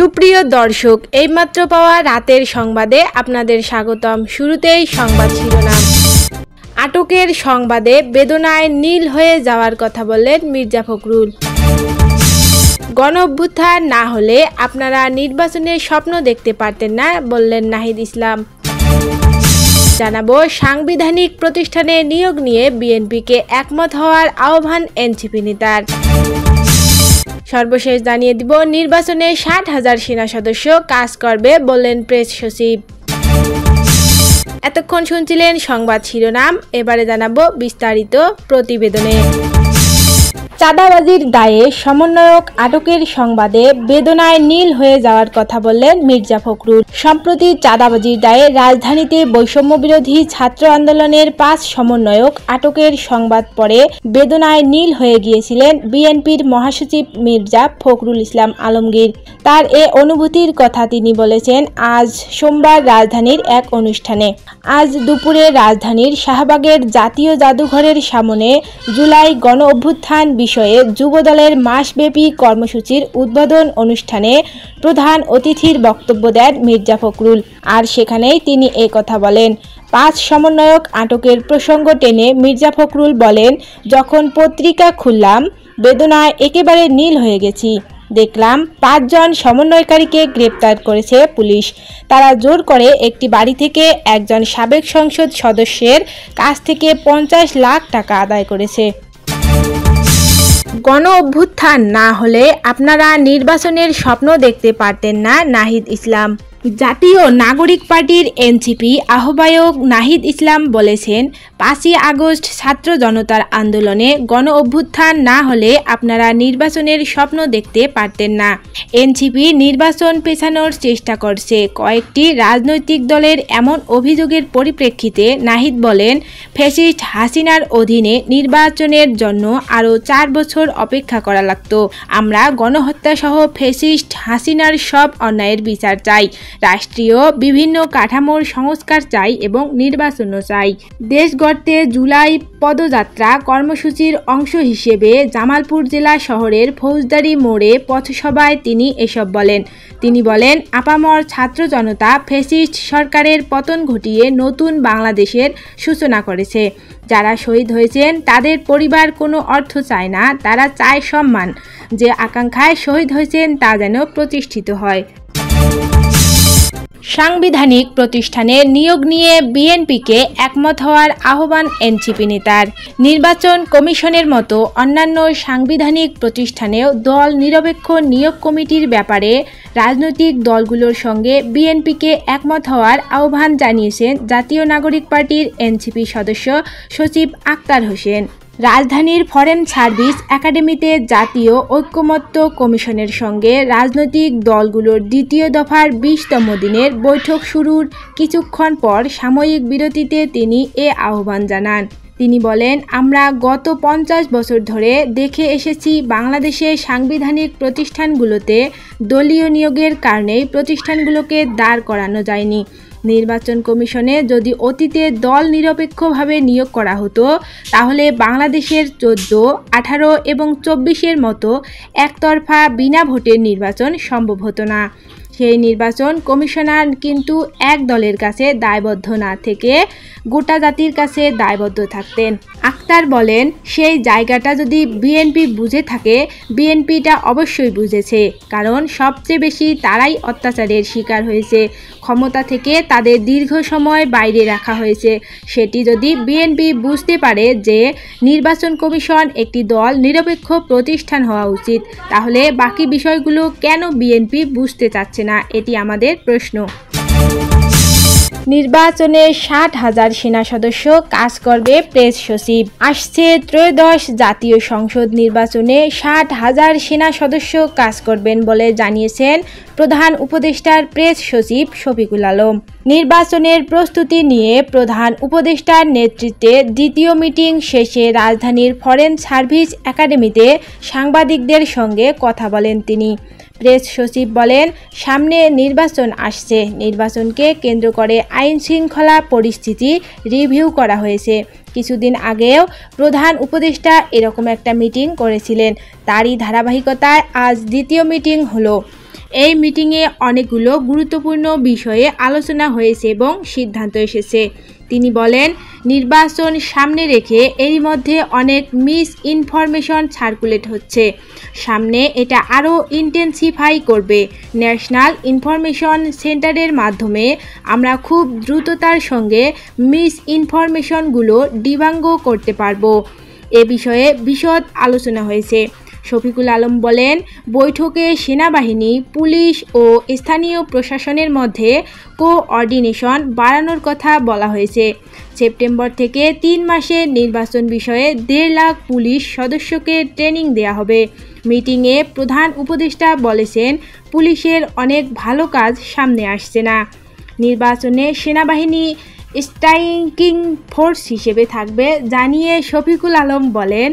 সুপ্রিয় দর্শক, এইমাত্র পাওয়া রাতের সংবাদে আপনাদের স্বাগতম। শুরুতেই সংবাদ শিরোনাম। আটকের সংবাদে বেদনায় নীল হয়ে যাওয়ার কথা বললেন মির্জা ফখরুল। গণঅভ্যুত্থান না হলে আপনারা নির্বাচনের স্বপ্ন দেখতে পারতেন না, বললেন নাহিদ ইসলাম। জানাবো সাংবিধানিক প্রতিষ্ঠানে নিয়োগ নিয়ে বিএনপিকে একমত হওয়ার আহ্বান এনসিপি নেতার। সর্বশেষ জানিয়ে দিব নির্বাচনে 60,000 সেনা সদস্য কাজ করবে, বললেন প্রেস সচিব। এতক্ষণ শুনছিলেন সংবাদ শিরোনাম, এবারে জানাবো বিস্তারিত প্রতিবেদনে। চাঁদাবাজির দায়ে সমন্বয়ক আটকের সংবাদে বেদনায় নীল হয়ে যাওয়ার কথা বললেন মির্জা ফখরুল। সম্প্রতি চাঁদাবাজির দায়ে রাজধানীতে বৈষম্য বিরোধী ছাত্র আন্দোলনের 5 সমন্বয়ক আটকের সংবাদ পড়ে বেদনায় নীল হয়ে গিয়েছিলেন বিএনপির মহাসচিব মির্জা ফখরুল ইসলাম আলমগীর। তার এ অনুভূতির কথা তিনি বলেছেন আজ সোমবার রাজধানীর এক অনুষ্ঠানে। আজ দুপুরে রাজধানীর শাহবাগের জাতীয় জাদুঘরের সামনে জুলাই গণ অভ্যুত্থান বিষয়ে যুবদলের মাসব্যাপী কর্মসূচির উদ্বোধন অনুষ্ঠানে প্রধান অতিথির বক্তব্য দেন মির্জা ফখরুল। আর সেখানেই তিনি এই কথা বলেন। 5 সমন্বয়ক আটকের প্রসঙ্গ টেনে মির্জা ফখরুল বলেন, যখন পত্রিকা খুললাম বেদনায় একেবারে নীল হয়ে গেছি। দেখলাম 5 জন সমন্বয়কারীকে গ্রেপ্তার করেছে পুলিশ। তারা জোর করে একটি বাড়ি থেকে একজন সাবেক সংসদ সদস্যের কাছ থেকে 50 লাখ টাকা আদায় করেছে। গণ অভ্যুত্থান না হলে আপনারা নির্বাচনের স্বপ্ন দেখতে পারতেন না, নাহিদ ইসলাম। জাতীয় নাগরিক পার্টির এনসিপি আহ্বায়ক নাহিদ ইসলাম বলেছেন, 5ই আগস্ট ছাত্র জনতার আন্দোলনে গণ অভ্যুত্থান না হলে আপনারা নির্বাচনের স্বপ্ন দেখতে পারতেন না। এনসিপি নির্বাচন পেছানোর চেষ্টা করছে। কয়েকটি রাজনৈতিক দলের এমন অভিযোগের পরিপ্রেক্ষিতে নাহিদ বলেন, ফ্যাসিস্ট হাসিনার অধীনে নির্বাচনের জন্য আরও 4 বছর অপেক্ষা করা লাগত। আমরা গণহত্যা সহ ফ্যাসিস্ট হাসিনার সব অন্যায়ের বিচার চাই। রাষ্ট্রীয় বিভিন্ন কাঠামোর সংস্কার চাই এবং নির্বাচনও চাই। দেশ গড়তে জুলাই পদযাত্রা কর্মসূচির অংশ হিসেবে জামালপুর জেলা শহরের ফৌজদারি মোড়ে পথসভায় তিনি এসব বলেন। তিনি বলেন, আপামর ছাত্র জনতা ফ্যাসিস্ট সরকারের পতন ঘটিয়ে নতুন বাংলাদেশের সূচনা করেছে। যারা শহীদ হয়েছেন তাদের পরিবার কোনো অর্থ চায় না, তারা চায় সম্মান। যে আকাঙ্ক্ষায় শহীদ হয়েছেন তা যেন প্রতিষ্ঠিত হয়। সাংবিধানিক প্রতিষ্ঠানে নিয়োগ নিয়ে বিএনপিকে একমত হওয়ার আহ্বান এনসিপি নেতার। নির্বাচন কমিশনের মতো অন্যান্য সাংবিধানিক প্রতিষ্ঠানেও দল নিরপেক্ষ নিয়োগ কমিটির ব্যাপারে রাজনৈতিক দলগুলোর সঙ্গে বিএনপিকে একমত হওয়ার আহ্বান জানিয়েছেন জাতীয় নাগরিক পার্টির এনসিপি সদস্য সচিব আক্তার হোসেন। রাজধানীর ফরেন সার্ভিস একাডেমিতে জাতীয় ঐকমত্য কমিশনের সঙ্গে রাজনৈতিক দলগুলোর দ্বিতীয় দফার 20তম দিনের বৈঠক শুরুর কিছুক্ষণ পর সাময়িক বিরতিতে তিনি এ আহ্বান জানান। তিনি বলেন, আমরা গত 50 বছর ধরে দেখে এসেছি বাংলাদেশের সাংবিধানিক প্রতিষ্ঠানগুলোতে দলীয় নিয়োগের কারণেই প্রতিষ্ঠানগুলোকে দাঁড় করানো যায়নি। নির্বাচন কমিশনে যদি অতীতে দল নিরপেক্ষভাবে নিয়োগ করা হতো তাহলে বাংলাদেশের 14, 18 এবং 24-এর মতো একতরফা বিনা ভোটের নির্বাচন সম্ভব হতো না। সেই নির্বাচন কমিশনার কিন্তু এক দলের কাছে দায়বদ্ধ না থেকে গোটা জাতির কাছে দায়বদ্ধ থাকতেন। আক্তার বলেন, সেই জায়গাটা যদি বিএনপি বুঝে থাকে, বিএনপিটা অবশ্যই বুঝেছে, কারণ সবচেয়ে বেশি তারাই অত্যাচারের শিকার হয়েছে। ক্ষমতা থেকে তাদের দীর্ঘ সময় বাইরে রাখা হয়েছে। সেটি যদি বিএনপি বুঝতে পারে যে নির্বাচন কমিশন একটি দল নিরপেক্ষ প্রতিষ্ঠান হওয়া উচিত, তাহলে বাকি বিষয়গুলো কেন বিএনপি বুঝতে চাচ্ছে না, এটি আমাদের প্রশ্ন। নির্বাচনে 60,000 সেনা সদস্য কাজ করবে, প্রেস সচিব। আসছে ত্রয়োদশ জাতীয় সংসদ নির্বাচনে 60,000 সেনা সদস্য কাজ করবেন বলে জানিয়েছেন প্রধান উপদেষ্টার প্রেস সচিব শফিকুল আলম। নির্বাচনের প্রস্তুতি নিয়ে প্রধান উপদেষ্টার নেতৃত্বে দ্বিতীয় মিটিং শেষে রাজধানীর ফরেন সার্ভিস একাডেমিতে সাংবাদিকদের সঙ্গে কথা বলেন তিনি। প্রেস সচিব বলেন, সামনে নির্বাচন আসছে। নির্বাচনকে কেন্দ্র করে আইন শৃঙ্খলা পরিস্থিতি রিভিউ করা হয়েছে। কিছুদিন আগেও প্রধান উপদেষ্টা এরকম একটা মিটিং করেছিলেন। তারই ধারাবাহিকতায় আজ দ্বিতীয় মিটিং হলো। এই মিটিংয়ে অনেকগুলো গুরুত্বপূর্ণ বিষয়ে আলোচনা হয়েছে এবং সিদ্ধান্ত এসেছে। তিনি বলেন, নির্বাচন সামনে রেখে এরই মধ্যে অনেক মিস ইনফরমেশন সার্কুলেট হচ্ছে। সামনে এটা আরও ইন্টেন্সিফাই করবে। ন্যাশনাল ইনফরমেশন সেন্টারের মাধ্যমে আমরা খুব দ্রুততার সঙ্গে মিস ইনফরমেশনগুলো ডিবাঙ্গ করতে পারবো। এ বিষয়ে বিশদ আলোচনা হয়েছে। শফিকুল আলম বলেন, বৈঠকে সেনাবাহিনী, পুলিশ ও স্থানীয় প্রশাসনের মধ্যে কোঅর্ডিনেশন বাড়ানোর কথা বলা হয়েছে। সেপ্টেম্বর থেকে 3 মাসে নির্বাচন বিষয়ে 1.5 লাখ পুলিশ সদস্যকে ট্রেনিং দেওয়া হবে। মিটিংয়ে প্রধান উপদেষ্টা বলেছেন, পুলিশের অনেক ভালো কাজ সামনে আসছে না। নির্বাচনে সেনাবাহিনী স্ট্রাইকিং ফোর্স হিসেবে থাকবে জানিয়ে শফিকুল আলম বলেন,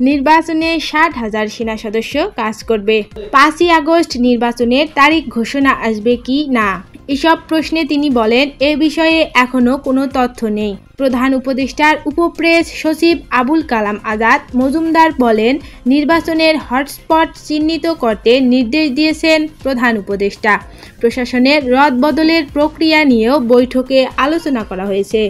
নির্বাচনে 60,000 সেনা সদস্য কাজ করবে। 5ই আগস্ট নির্বাচনের তারিখ ঘোষণা আসবে কি না এসব প্রশ্নে তিনি বলেন, এ বিষয়ে এখনও কোনো তথ্য নেই। প্রধান উপদেষ্টার উপপ্রেস সচিব আবুল কালাম আজাদ মজুমদার বলেন, নির্বাচনের হটস্পট চিহ্নিত করতে নির্দেশ দিয়েছেন প্রধান উপদেষ্টা। প্রশাসনের রদবদলের প্রক্রিয়া নিয়েও বৈঠকে আলোচনা করা হয়েছে।